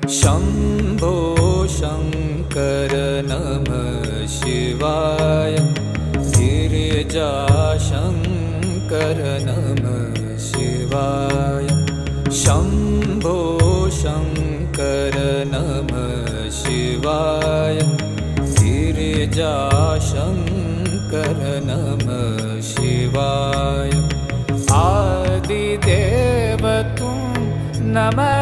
शम्भो शङ्कर नमः शिवाय। गिरिजाशङ्कर नमः शिवाय। शम्भो शङ्कर नमः शिवाय। गिरिजाशङ्कर नमः शिवाय। आदिदेव तुम नमः